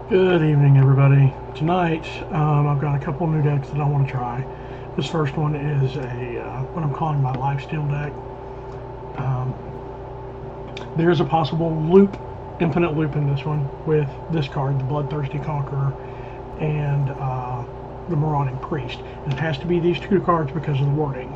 Good evening, everybody. Tonight, I've got a couple new decks that I want to try. This first one is what I'm calling my lifesteal deck. There's a possible loop, infinite loop in this one with this card, the Bloodthirsty Conqueror, and the Marauding Priest. And it has to be these two cards because of the wording.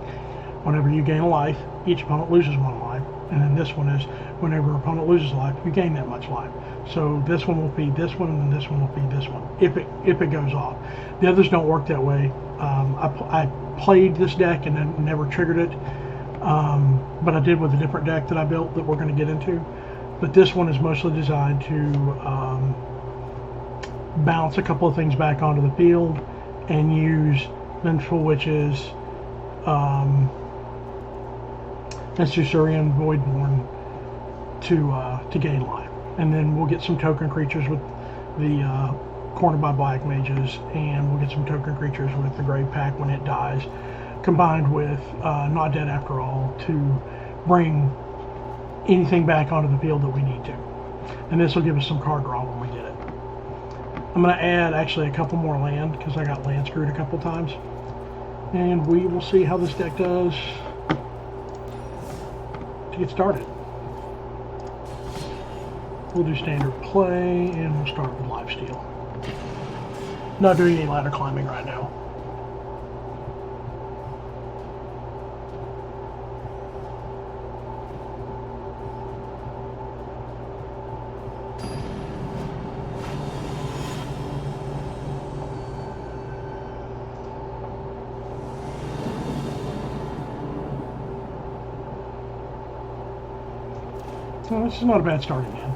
Whenever you gain a life, each opponent loses one life. And then this one is whenever an opponent loses life, you gain that much life. So this one will be this one, and then this one will be this one, if it goes off. The others don't work that way. I played this deck and then never triggered it, but I did with a different deck that I built that we're going to get into. But this one is mostly designed to bounce a couple of things back onto the field and use Vengeful Witches, and Susurian Voidborn to gain life. And then we'll get some token creatures with the Cornered by Black Mages, and we'll get some token creatures with the Grave Pack when it dies, combined with Not Dead After All to bring anything back onto the field that we need to. And this will give us some card draw when we get it. I'm going to add actually a couple more land because I got land screwed a couple times. And we will see how this deck does to get started. We'll do standard play, and we'll start with lifesteal. Not doing any ladder climbing right now. So this is not a bad starting hand.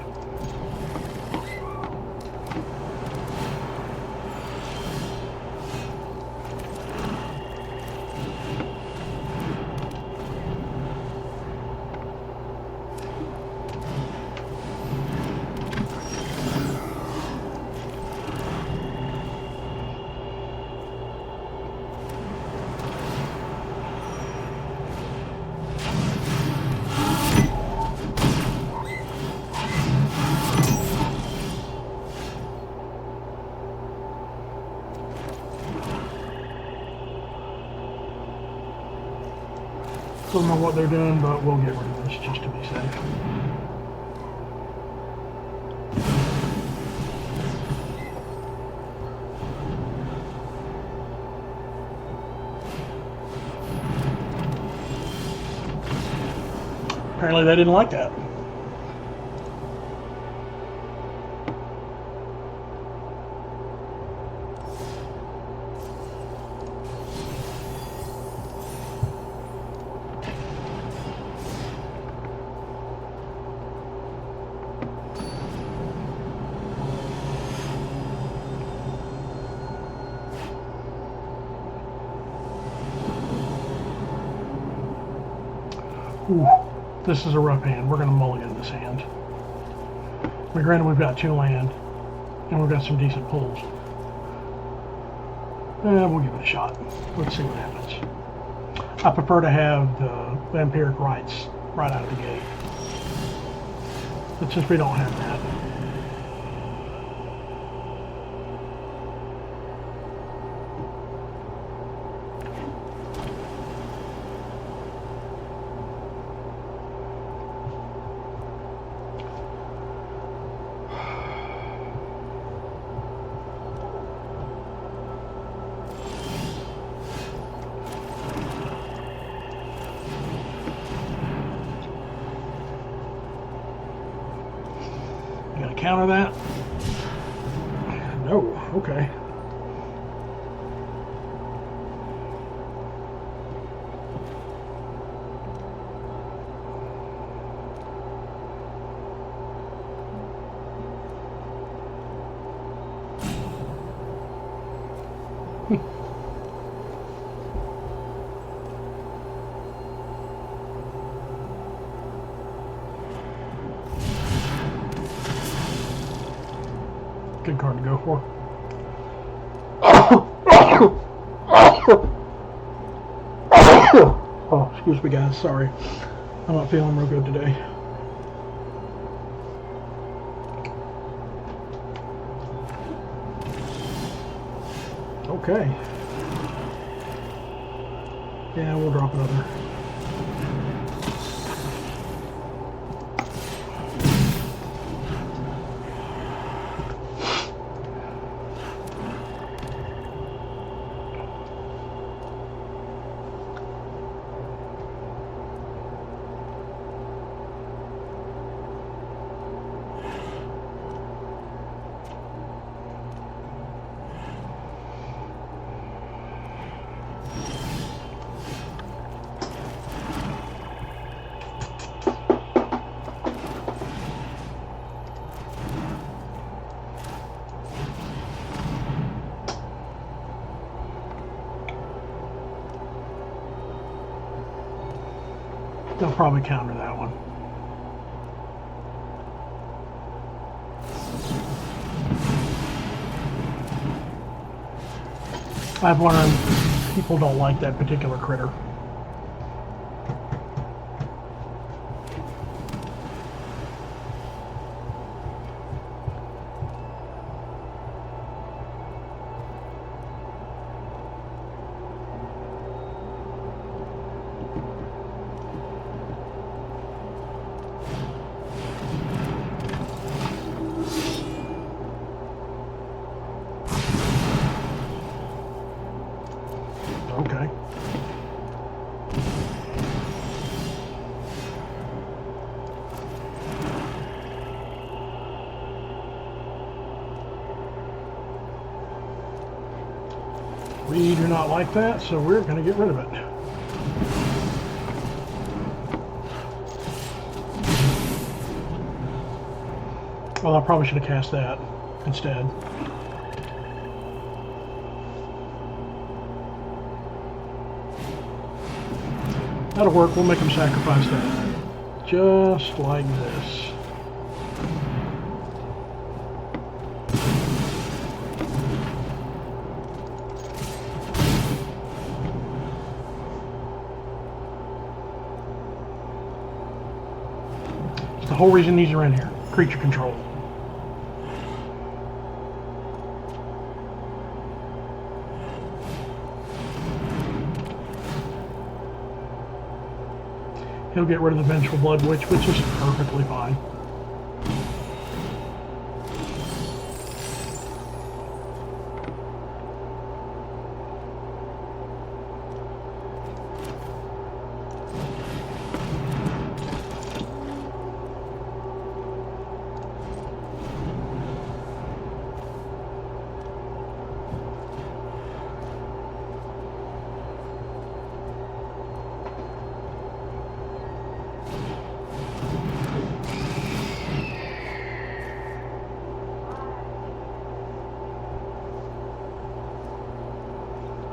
Don't know what they're doing, but we'll get rid of this just to be safe. Apparently they didn't like that. Ooh, this is a rough hand. We're going to mulligan this hand. But granted, we've got 2 land, and we've got some decent pulls. We'll give it a shot. Let's see what happens. I prefer to have the Vampiric Rites right out of the gate. But since we don't have that, gonna counter that? No, okay. Good card to go for. Oh, excuse me, guys. Sorry. I'm not feeling real good today. Okay. Yeah, we'll drop another. They'll probably counter that one. I've learned people don't like that particular critter. Okay. We do not like that, so we're going to get rid of it. Well, I probably should have cast that instead. That'll work. We'll make them sacrifice that. Just like this. It's the whole reason these are in here. Creature control. He'll get rid of the Vengeful Blood Witch, which is perfectly fine.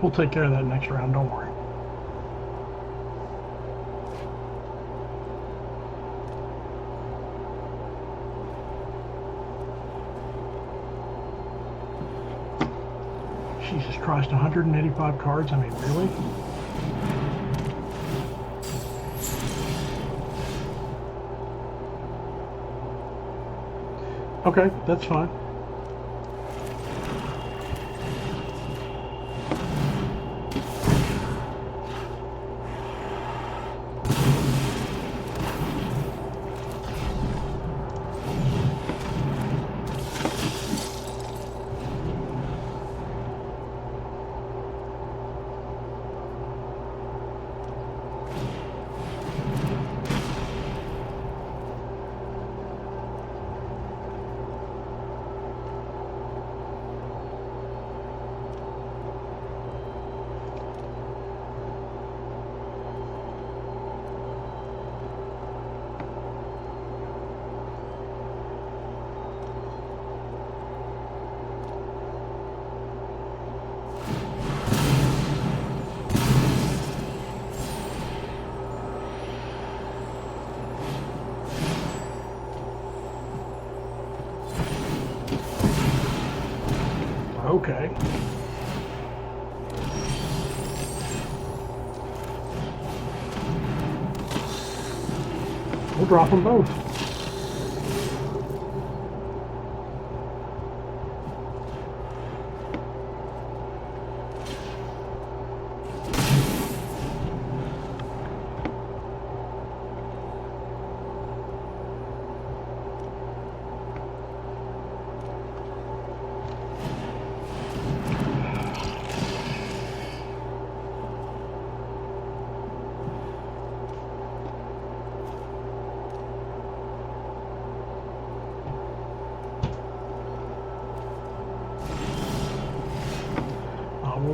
We'll take care of that next round, don't worry. Jesus Christ, 185 cards? I mean, really? Okay, that's fine. Okay. We'll drop them both.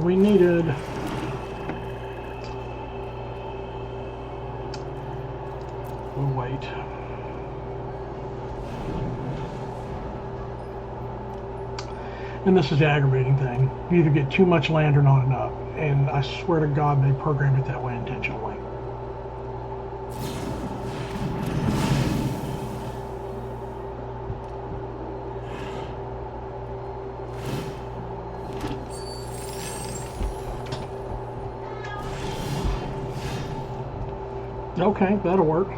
we needed. We'll wait. And this is the aggravating thing. You either get too much land or not enough. And I swear to God, they programmed it that way intentionally. Okay, that'll work.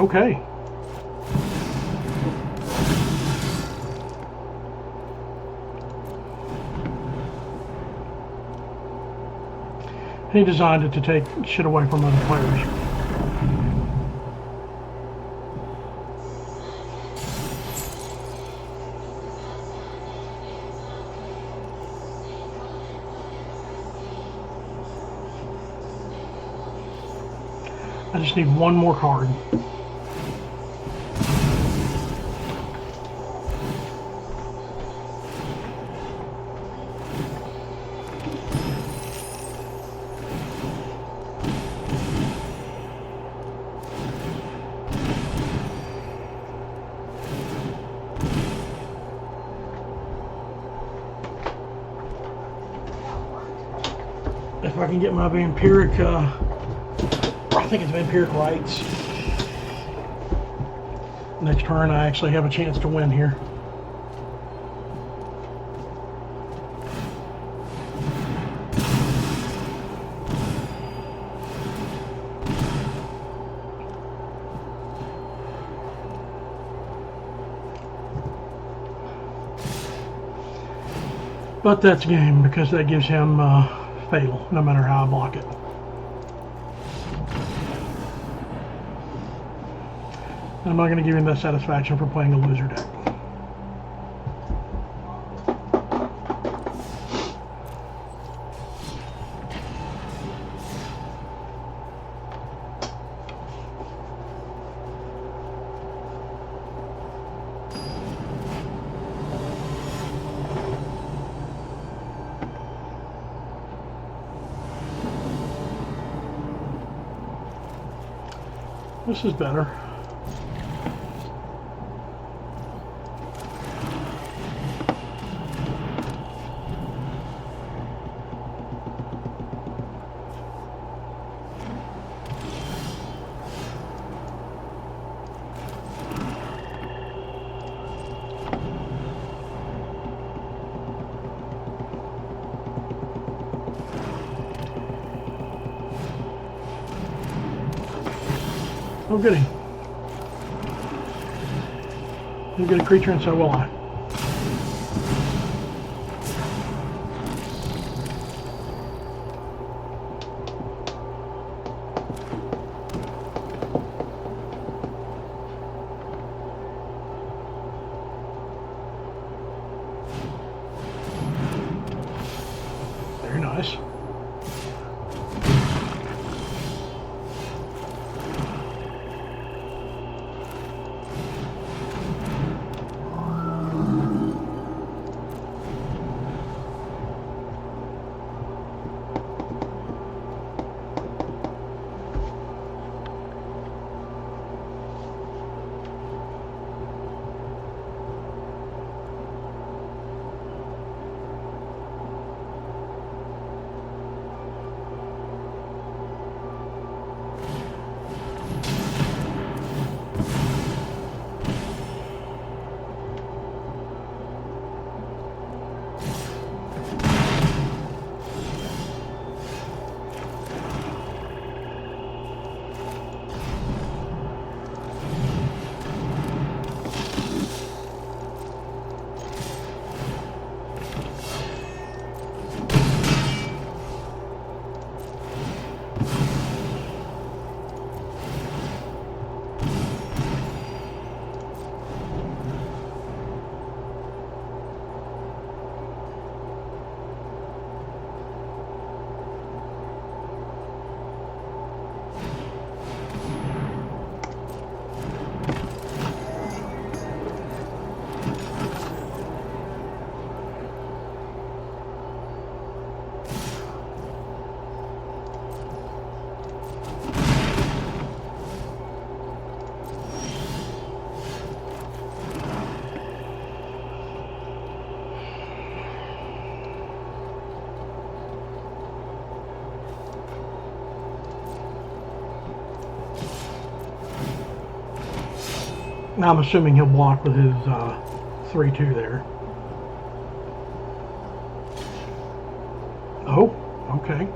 Okay. He designed it to take shit away from other players. I just need one more card. If I can get my vampiric, I think it's vampiric rights. Next turn I actually have a chance to win here. But that's game because that gives him fatal, no matter how I block it. I'm not going to give him that satisfaction for playing a loser deck. This is better. Oh goody. You get a creature and so will I. Very nice. I'm assuming he'll block with his 3-2 there. Oh, okay.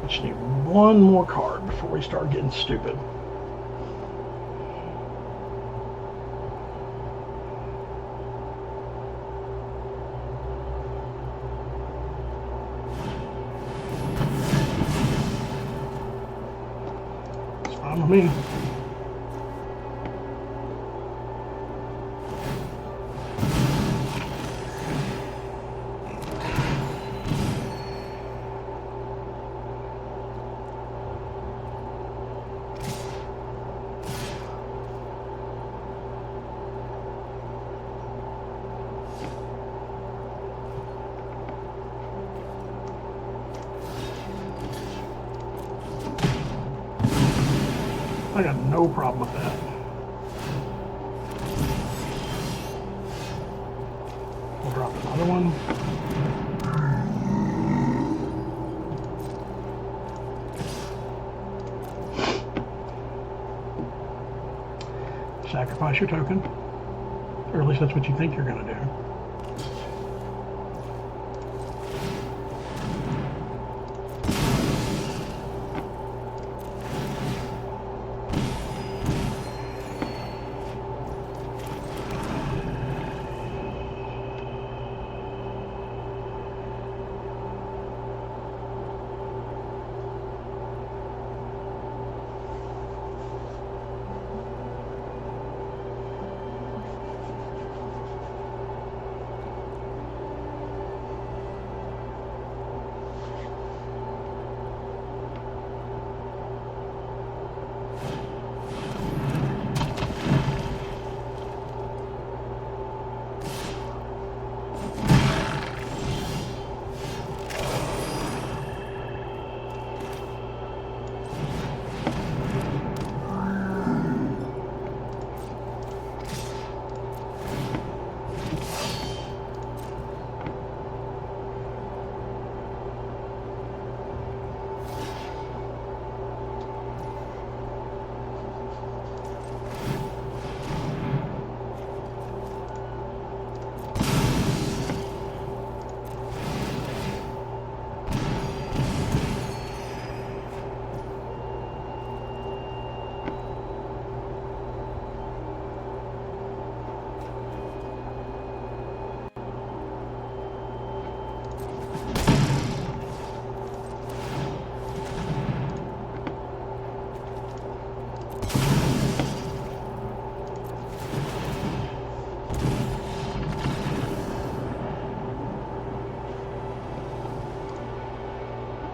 Just need one more card before we start getting stupid. It's fine with me. I got no problem with that. We'll drop another one. Sacrifice your token. Or at least that's what you think you're going to do.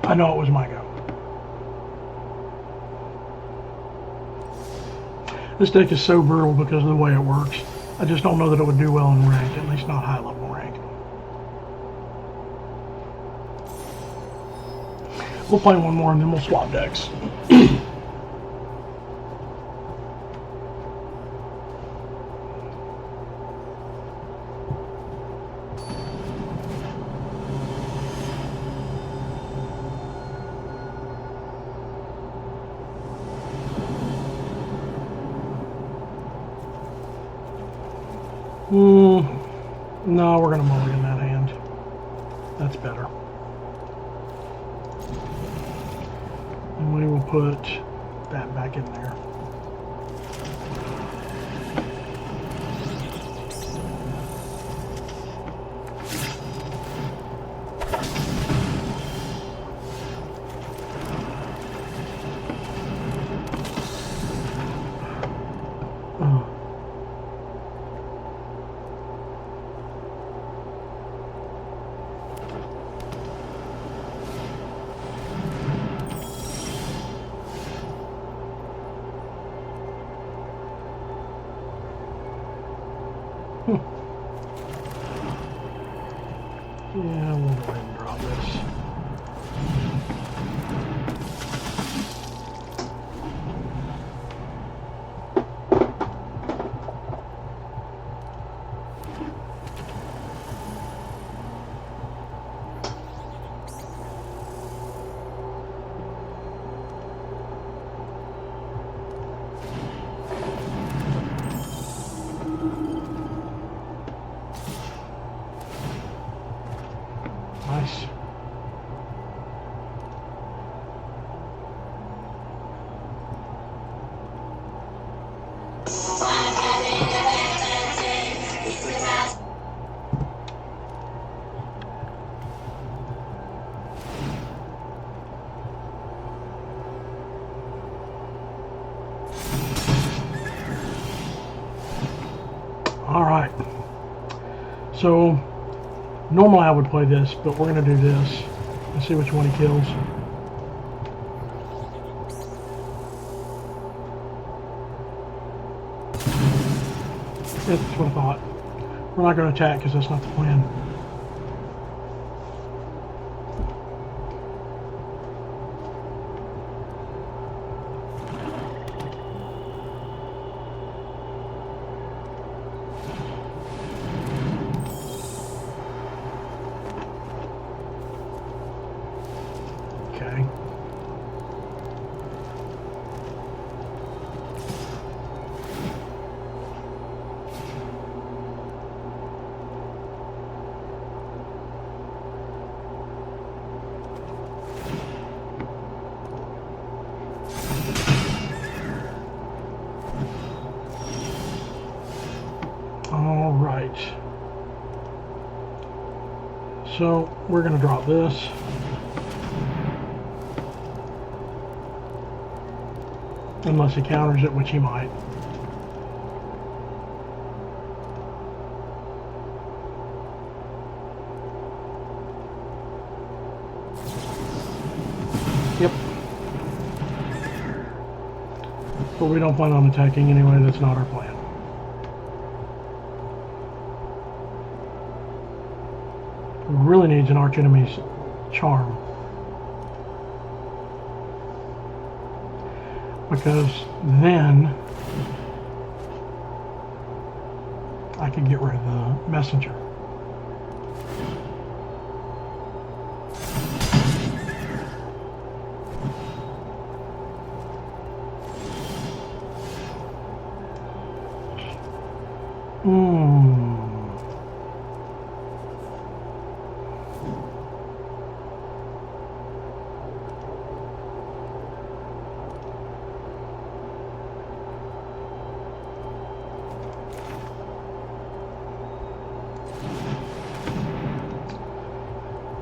I know it was my go. This deck is so brutal because of the way it works. I just don't know that it would do well in ranked, at least not high level ranked. We'll play one more and then we'll swap decks. No, we're going to mulligan that hand. That's better. And we will put that back in there. Yeah, we'll go ahead and drop this. Nice. All right. So normally I would play this, but we're going to do this and see which one he kills. That's what I thought. We're not going to attack because that's not the plan. Okay. All right. So we're going to drop this. Unless he counters it, which he might. Yep. But we don't plan on attacking anyway, that's not our plan. We really needs an arch enemy's charm. Because then I can get rid of the messenger.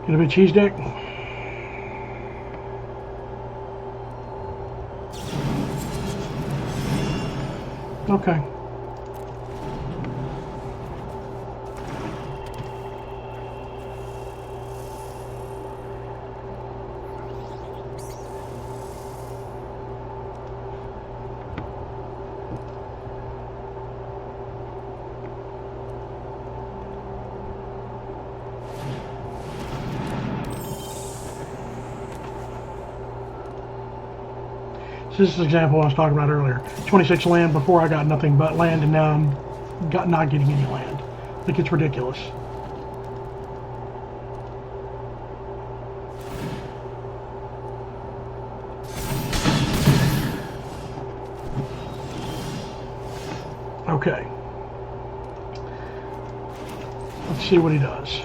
Get a bit cheese deck. Okay. This is the example I was talking about earlier. 26 land before I got nothing but land, and now I'm not getting any land. Like, it's ridiculous. Okay. Let's see what he does.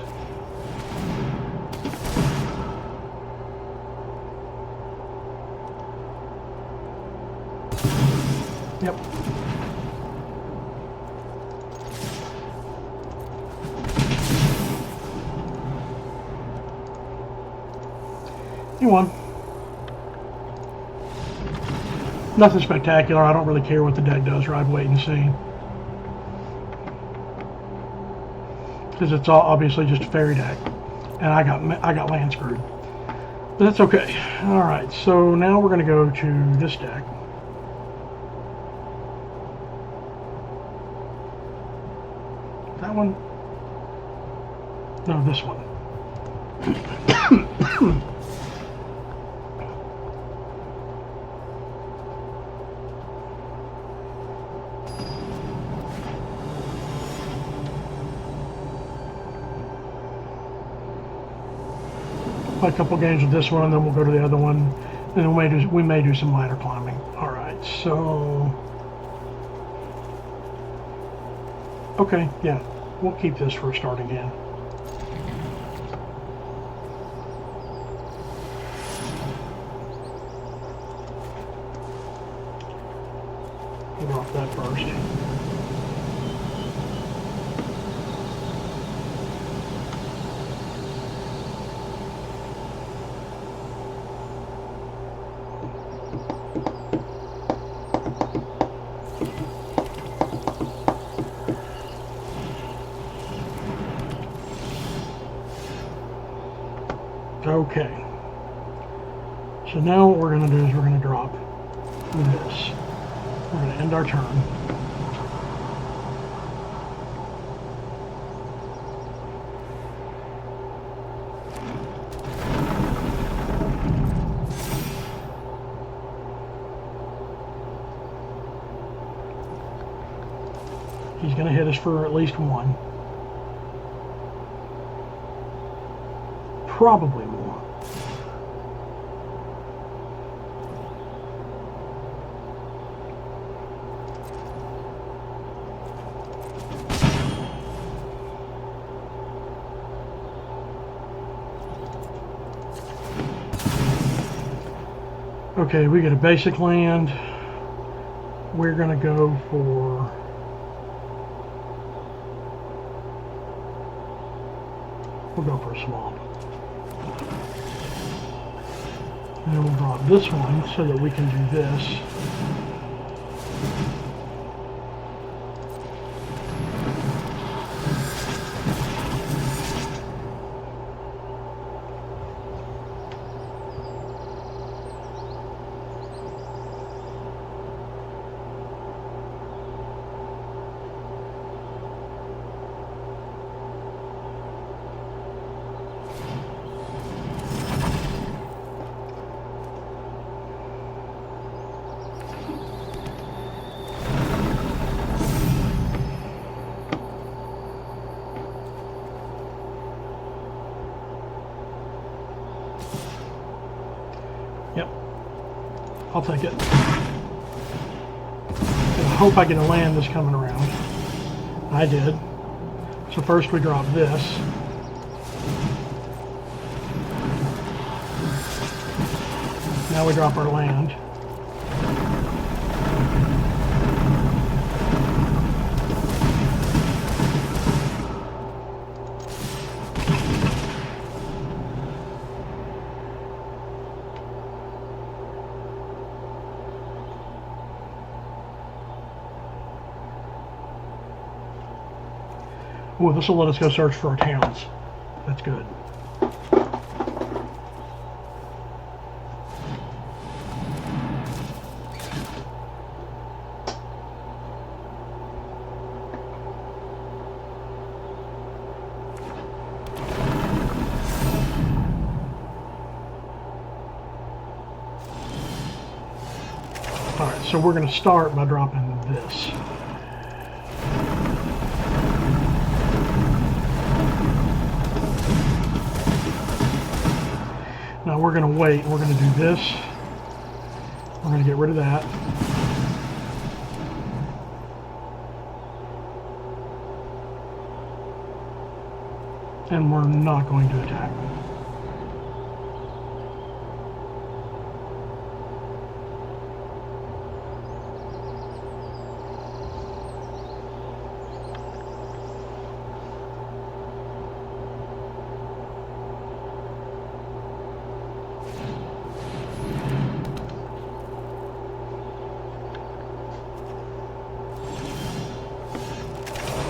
Yep. He won. Nothing spectacular. I don't really care what the deck does. I'd wait and see. Because it's all obviously just a fairy deck. And I got land screwed. But that's okay. Alright, so now we're going to go to this deck. That one? No, this one. Play a couple games with this one, then we'll go to the other one, and we may do some ladder climbing. All right, so okay, yeah, we'll keep this for a start again. We'll drop that first. Okay, so now what we're going to do is we're going to drop this. We're going to end our turn. He's going to hit us for at least one. Probably more. Okay, we get a basic land. We're going to go for we'll go for a swamp. And then we'll drop this one so that we can do this. Yep, I'll take it. I hope I get a land this coming around. I did. So first we drop this. Now we drop our land. Well, this will let us go search for our towns. That's good. All right, so we're going to start by dropping this. Now we're going to wait. We're going to do this. We're going to get rid of that. And we're not going to attack.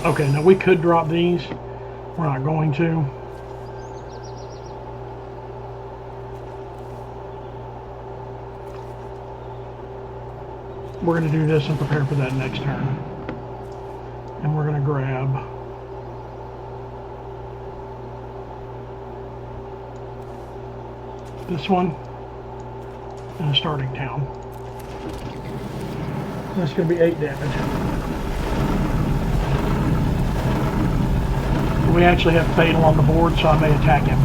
Okay, now we could drop these. We're not going to. We're going to do this and prepare for that next turn. And we're going to grab this one, and a starting town. That's going to be 8 damage. We actually have Fatal on the board, so I may attack him.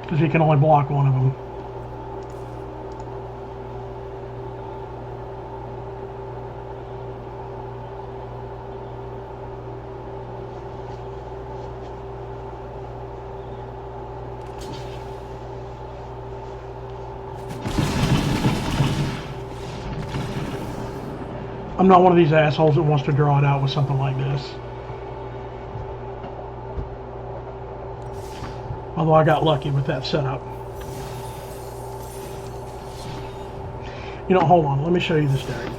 Because he can only block one of them. I'm not one of these assholes that wants to draw it out with something like this. Although I got lucky with that setup. You know, hold on, let me show you this deck.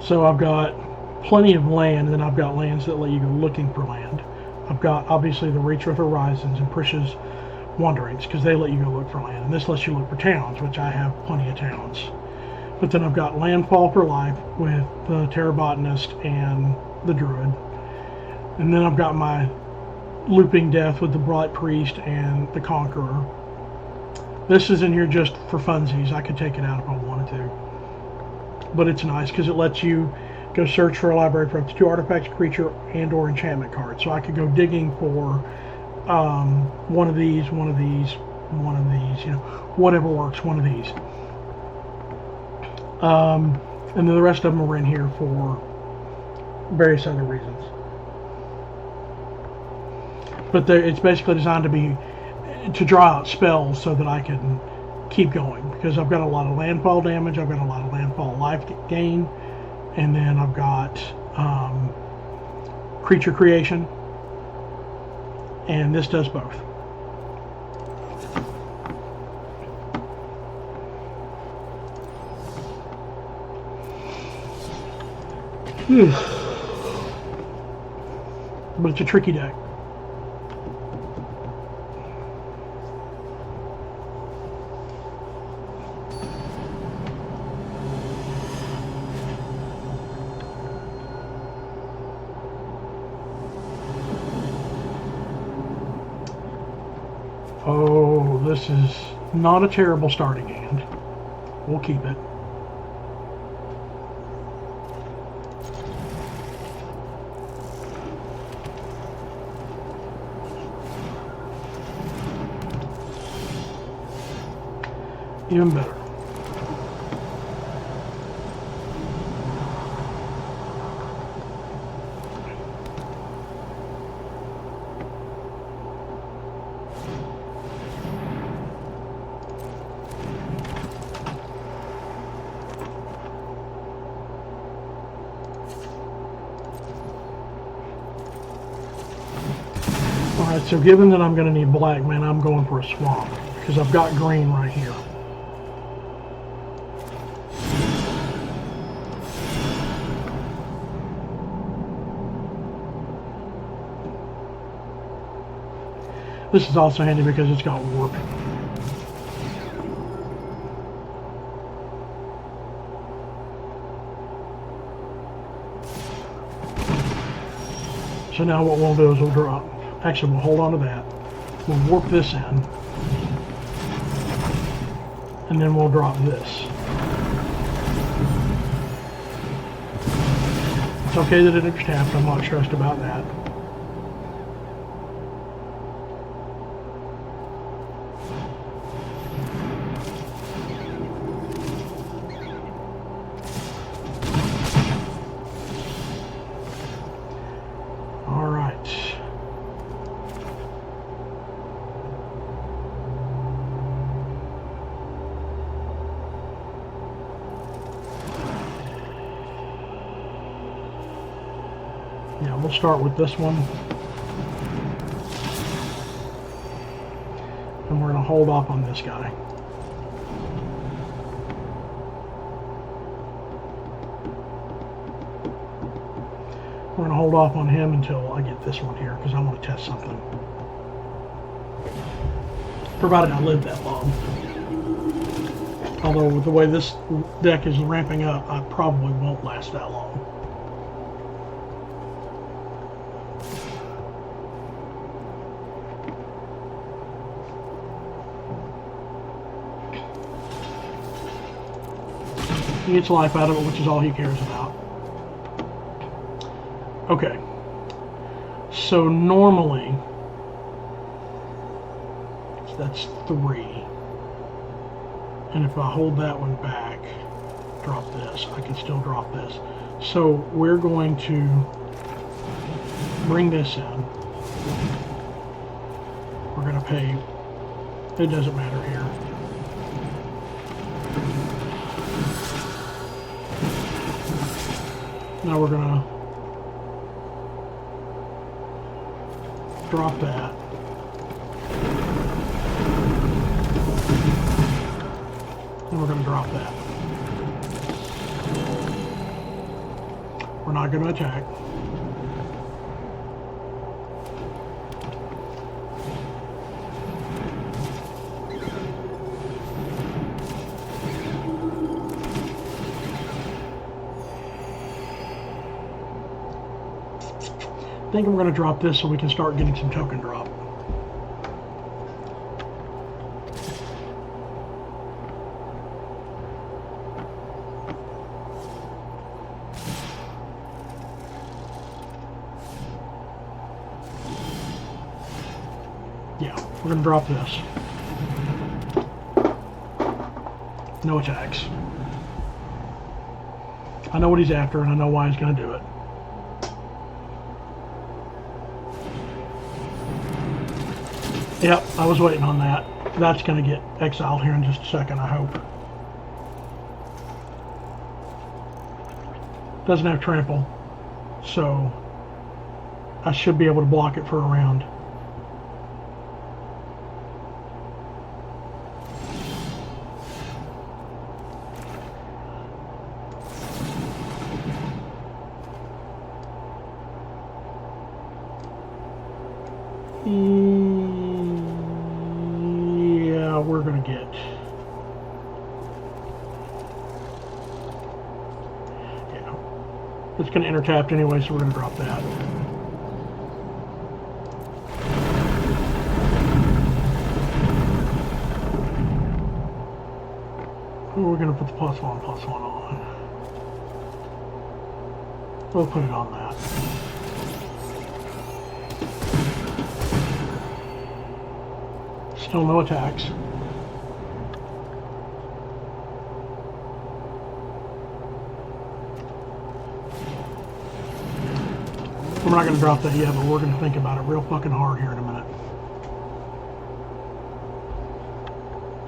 So I've got plenty of land, and then I've got lands that let you go looking for land. I've got obviously the Reach of Horizons and Prisha's Wanderings, because they let you go look for land, and this lets you look for towns, which I have plenty of towns. But then I've got Landfall for Life with the Terra Botanist and the Druid, and then I've got my Looping Death with the Blight Priest and the Conqueror. This is in here just for funsies. I could take it out if I wanted to, but it's nice because it lets you go search for a library for up to 2 artifacts, creature, and or enchantment cards. So I could go digging for one of these, you know, whatever works, one of these. And then the rest of them are in here for various other reasons. But it's basically designed to draw out spells so that I can keep going, because I've got a lot of landfall damage, I've got a lot of landfall life gain, and then I've got creature creation, and this does both. But it's a tricky deck. Oh, this is not a terrible starting hand. We'll keep it. Even better. Alright, so given that I'm going to need black, man, I'm going for a swamp, because I've got green right here. This is also handy because it's got warp. So now what we'll do is we'll drop. Actually, we'll hold on to that. We'll warp this in. And then we'll drop this. It's okay that it's tapped. I'm not stressed about that. Yeah, we'll start with this one. And we're going to hold off on this guy. We're going to hold off on him until I get this one here because I want to test something. Provided I live that long. Although with the way this deck is ramping up, I probably won't last that long. He gets life out of it, which is all he cares about. Okay. So normally, that's 3. And if I hold that one back, drop this, I can still drop this. So we're going to bring this in. We're going to pay, it doesn't matter here. Now we're going to drop that. And we're going to drop that. We're not going to attack. I think I'm going to drop this so we can start getting some token drop. Yeah, we're going to drop this. No attacks. I know what he's after and I know why he's going to do it. Yep, I was waiting on that. That's going to get exiled here in just a second, I hope. Doesn't have trample, so I should be able to block it for a round. Yeah, we're gonna get. Yeah, it's gonna enter tapped anyway, so we're gonna drop that. We're gonna put the +1 on. We'll put it on that. Still no attacks. We're not going to drop that yet, but we're going to think about it real fucking hard here in a minute.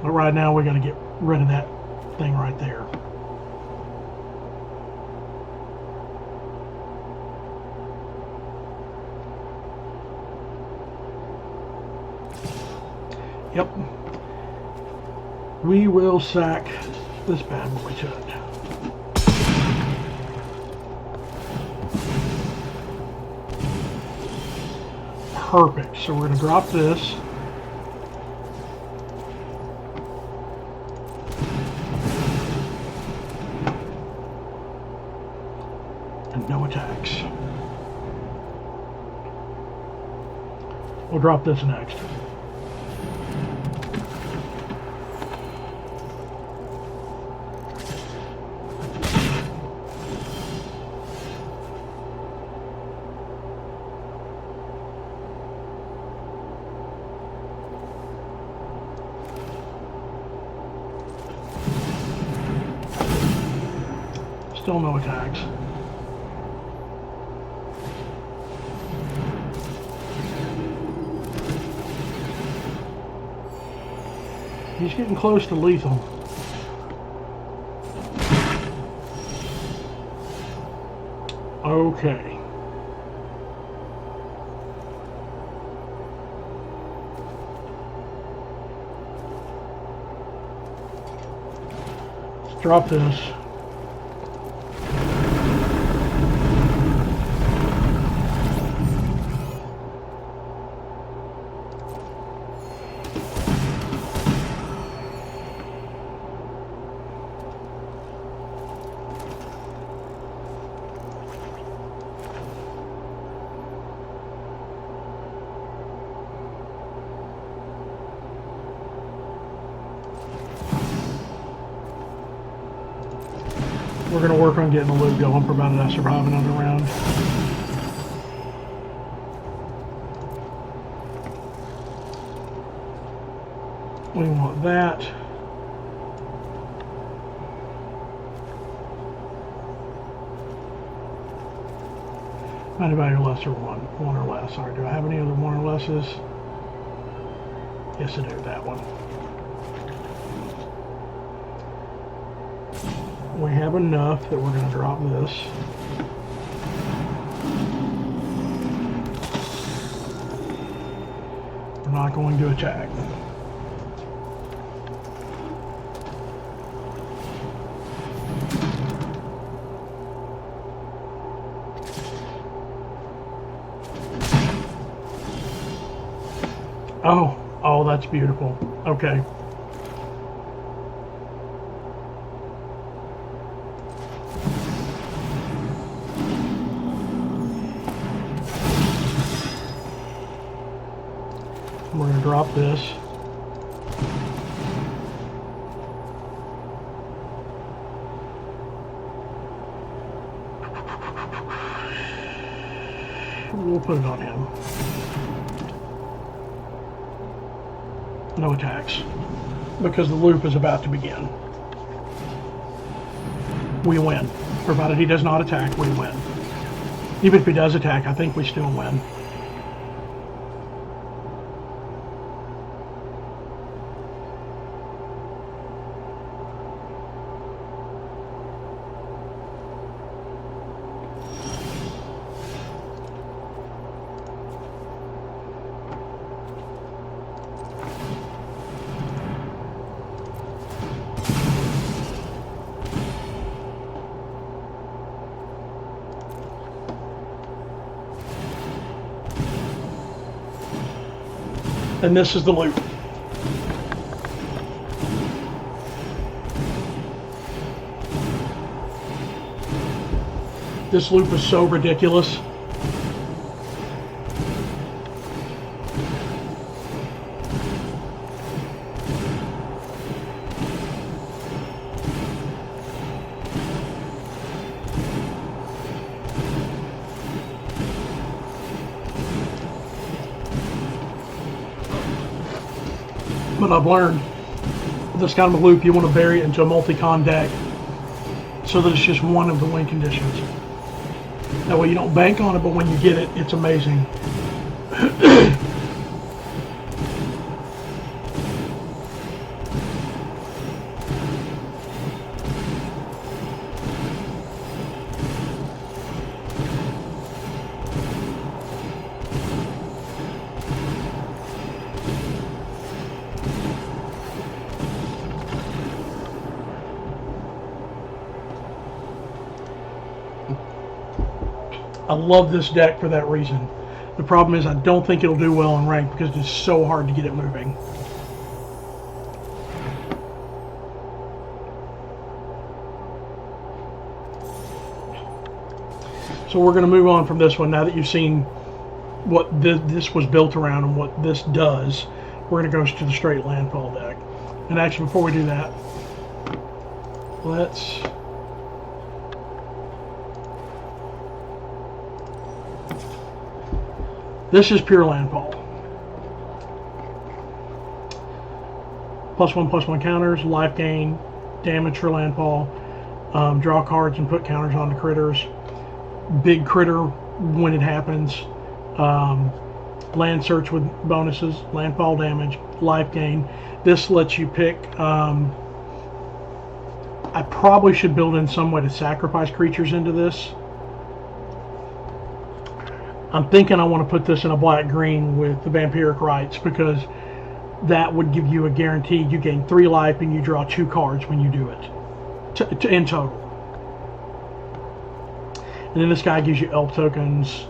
But right now, we got to get rid of that thing right there. Yep. We will sack this bad boy to it. Perfect. So we're going to drop this. And no attacks. We'll drop this next. Still no attacks. He's getting close to lethal. Okay. Let's drop this. We're going to work on getting the loop going, provided I survive another round. We want that. Anybody less or one or less. Sorry, do I have any other one or lesses? Yes, I do. That one. We have enough that we're going to drop this. We're not going to attack. Oh, that's beautiful. Okay. We're going to drop this. We'll put it on him. No attacks, because the loop is about to begin. We win. Provided he does not attack, we win. Even if he does attack, I think we still win. And this is the loop. This loop is so ridiculous. But I've learned this kind of a loop, you want to bury it into a multi-con deck so that it's just one of the win conditions. That way you don't bank on it, but when you get it, it's amazing. I love this deck for that reason. The problem is I don't think it'll do well in rank because it's so hard to get it moving. So we're going to move on from this one now that you've seen what this was built around and what this does. We're going to go to the straight landfall deck. And actually, before we do that, let's... This is pure landfall. +1/+1 counters, life gain, damage for landfall, draw cards and put counters on the critters. Big critter when it happens. Land search with bonuses, landfall damage, life gain. This lets you pick. I probably should build in some way to sacrifice creatures into this. I'm thinking I want to put this in a black-green with the Vampiric Rites because that would give you a guarantee you gain 3 life and you draw 2 cards when you do it in total. And then this guy gives you elf tokens.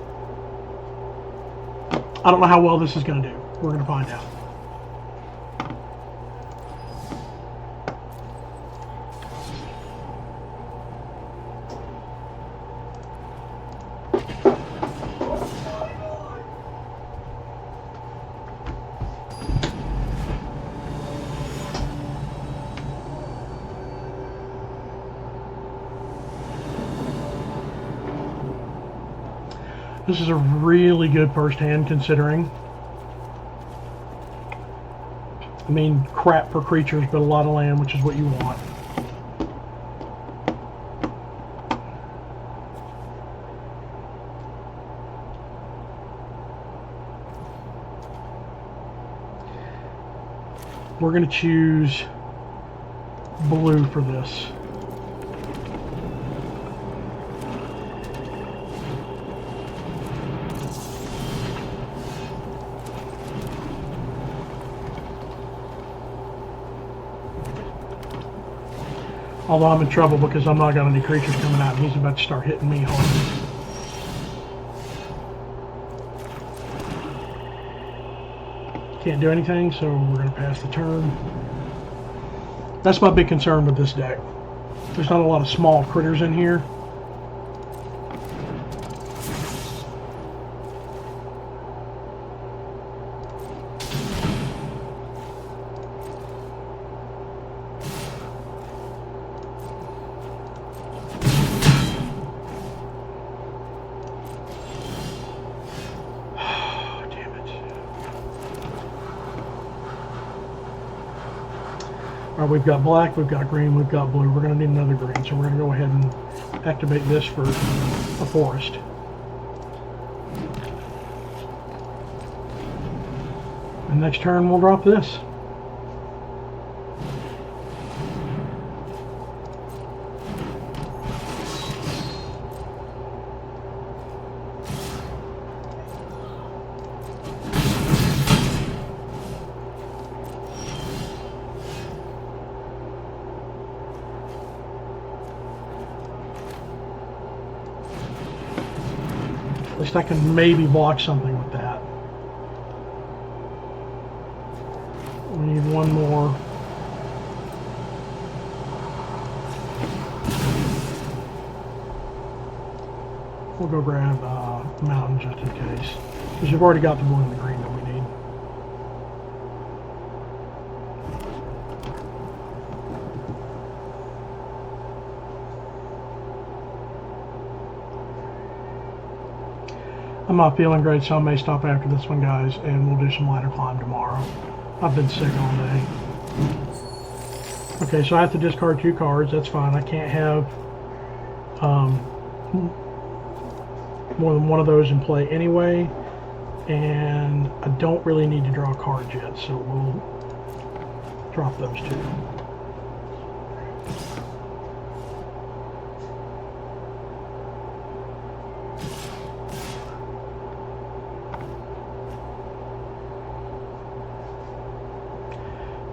I don't know how well this is going to do. We're going to find out. This is a really good first hand considering. I mean, crap for creatures, but a lot of land, which is what you want. We're going to choose blue for this. Although I'm in trouble because I'm not got any creatures coming out and he's about to start hitting me hard. Can't do anything, so we're going to pass the turn. That's my big concern with this deck. There's not a lot of small critters in here. We've got black, we've got green, we've got blue. We're going to need another green, so we're going to go ahead and activate this for a forest. And next turn we'll drop this. At least I can maybe block something with that. We need one more. We'll go grab mountain just in case. Because you've already got the blue and the green that we need. I'm not feeling great, so I may stop after this one, guys, and we'll do some ladder climb tomorrow. I've been sick all day. Okay, so I have to discard 2 cards. That's fine. I can't have more than one of those in play anyway, and I don't really need to draw cards yet, so we'll drop those 2.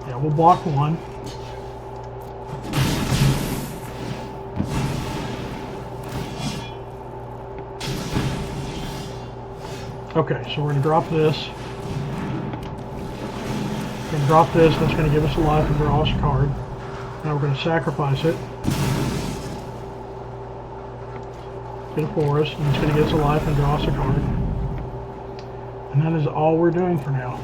Yeah, we'll block 1. Okay, so we're going to drop this. We're going to drop this, that's going to give us a life and draw us a card. Now we're going to sacrifice it. Get a forest, and it's going to get us a life and draw us a card. And that is all we're doing for now.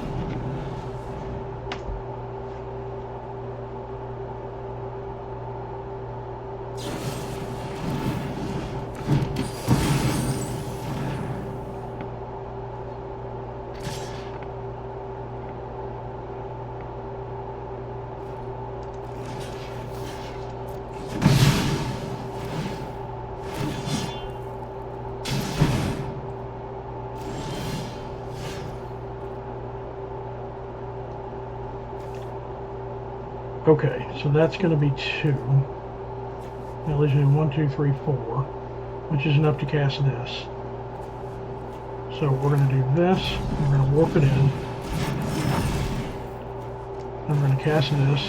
Okay, so that's going to be 2. That leaves me 1, 2, 3, 4, which is enough to cast this. So we're going to do this. We're going to warp it in. And we're going to cast this.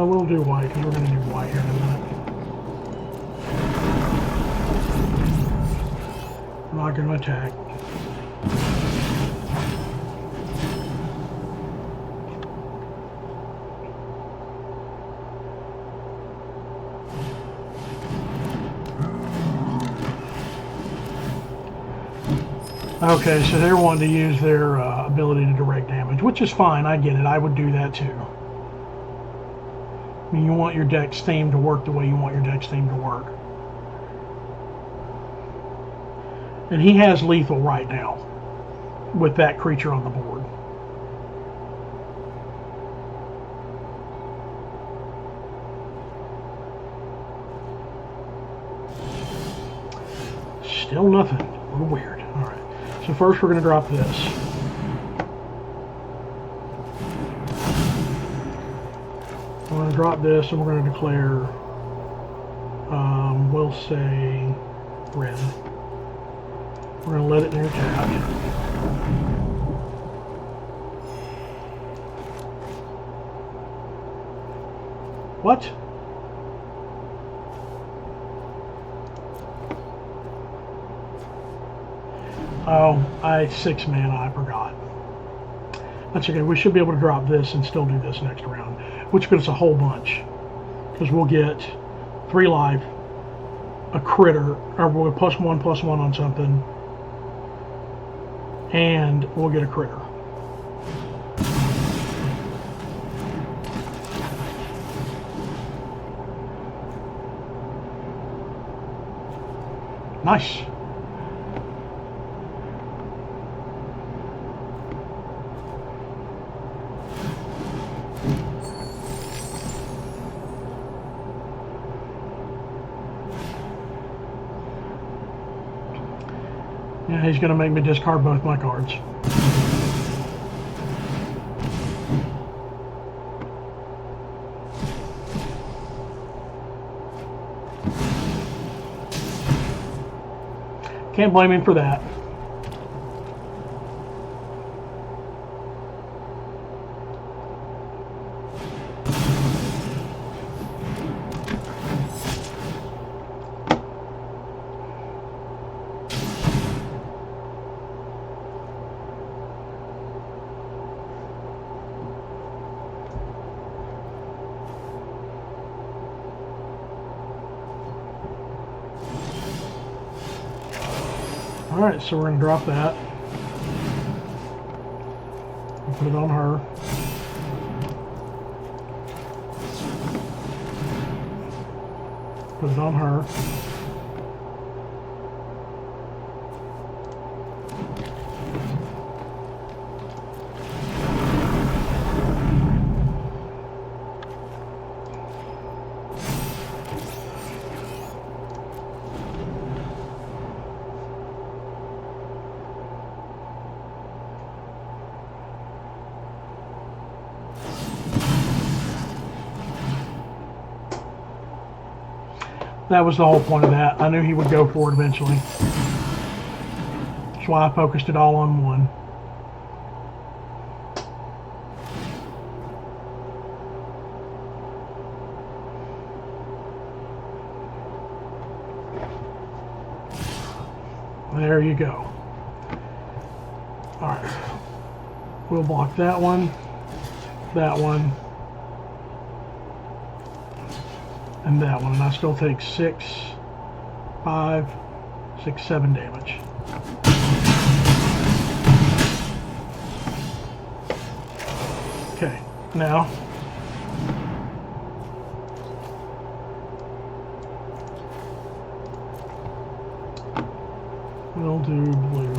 We'll do white because we're going to do white here in a minute. I'm not going to attack. Okay, so they're wanting to use their ability to direct damage, which is fine. I get it. I would do that too. I mean, you want your deck's theme to work the way you want your deck's theme to work. And he has lethal right now with that creature on the board. Still nothing. A little weird. All right. So first we're going to drop this. We're going to drop this and we're going to declare, we'll say red. We're going to let it near tapped. What? Oh, 6 mana, I forgot. That's okay, we should be able to drop this and still do this next round, which gives us a whole bunch. Because we'll get 3 life, a critter, or we'll get +1/+1 on something, and we'll get a critter. Nice. Yeah, he's going to make me discard both my cards. Can't blame him for that. Alright, so we're going to drop that. And put it on her. Put it on her. That was the whole point of that. I knew he would go for it eventually. That's why I focused it all on one. There you go. Alright. We'll block that one, and that one, and I still take 6, 5, 6, 7 damage. Okay, now we'll do blue.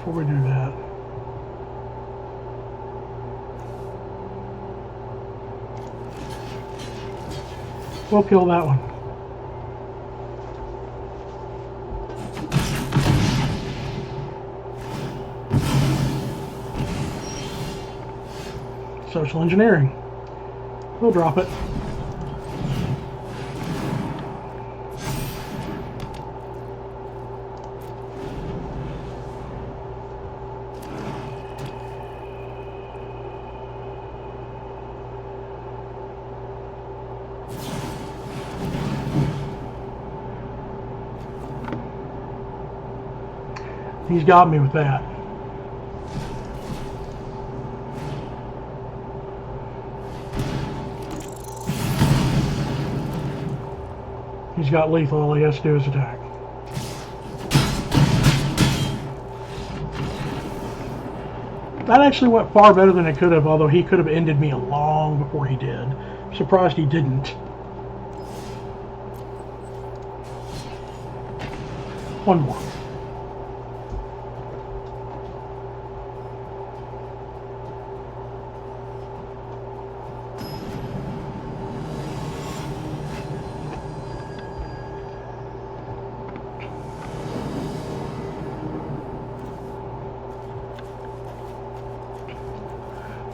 Before we do that, we'll kill that one. Social engineering. We'll drop it. He's got me with that. He's got lethal. All he has to do is attack. That actually went far better than it could have, although he could have ended me long before he did. I'm surprised he didn't. One more.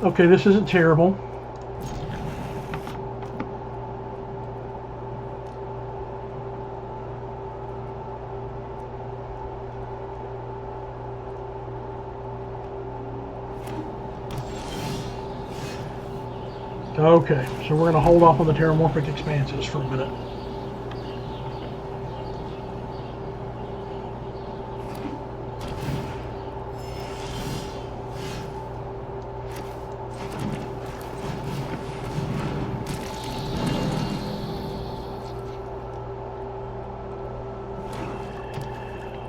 Okay, this isn't terrible. Okay, so we're going to hold off on the terramorphic expanses for a minute.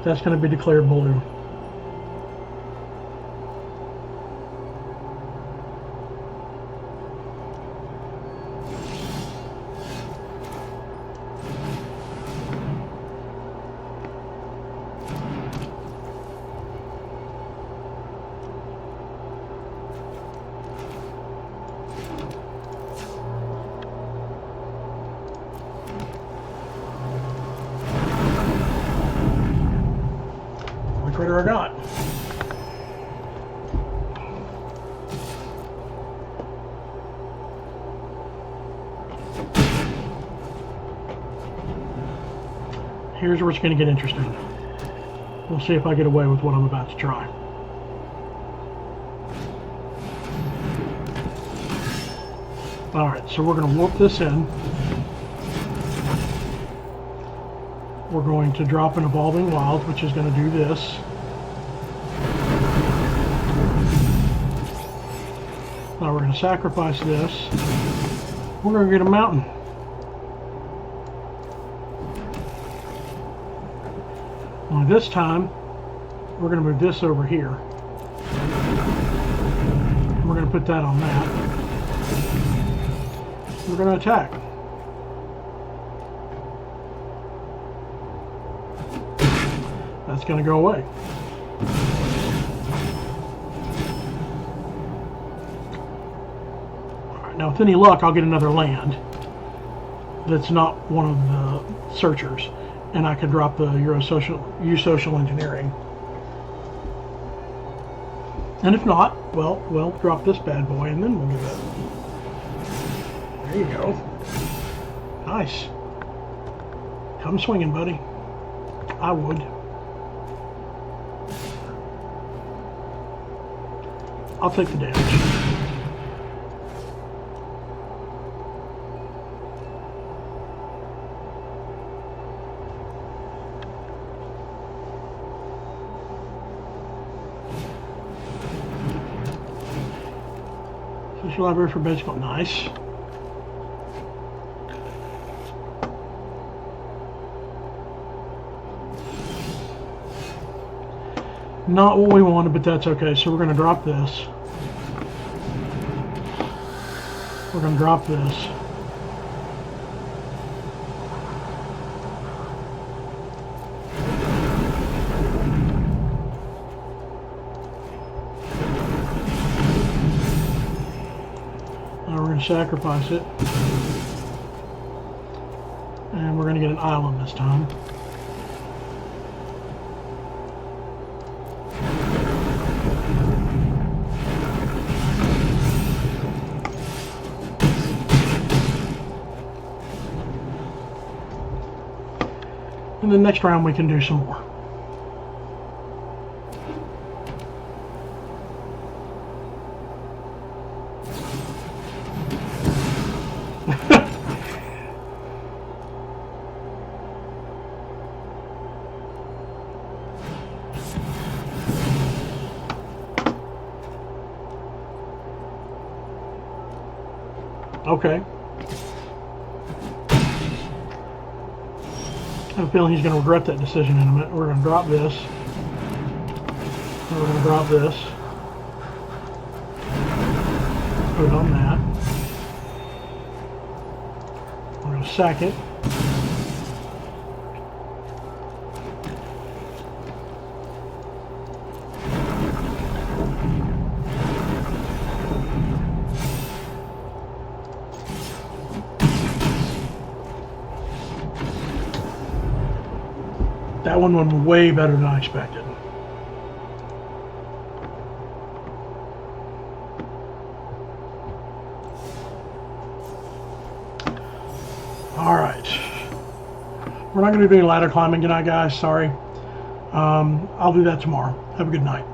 That's going to be declared blue. Critter I got. Here's where it's going to get interesting. We'll see if I get away with what I'm about to try. Alright, so we're going to warp this in. We're going to drop an Evolving Wilds, which is going to do this. Now we're going to sacrifice this. We're going to get a mountain. Only this time, we're going to move this over here. We're going to put that on that. We're going to attack. That's going to go away. Alright, now with any luck, I'll get another land that's not one of the searchers, and I can drop the use social engineering. And if not, well, we'll drop this bad boy, and then we'll get that. There you go. Nice. Come swinging, buddy. I would. I'll take the damage. Social library for basic. Nice. Not what we wanted, but that's okay. So we're going to drop this. We're going to drop this. Now we're going to sacrifice it. And we're going to get an island this time. And the next round we can do some more. Okay. I have a feeling he's going to regret that decision in a minute. We're going to drop this. We're going to drop this. Put it on that. We're going to sack it. That one went way better than I expected. All right. We're not going to do any ladder climbing tonight, guys. Sorry. I'll do that tomorrow. Have a good night.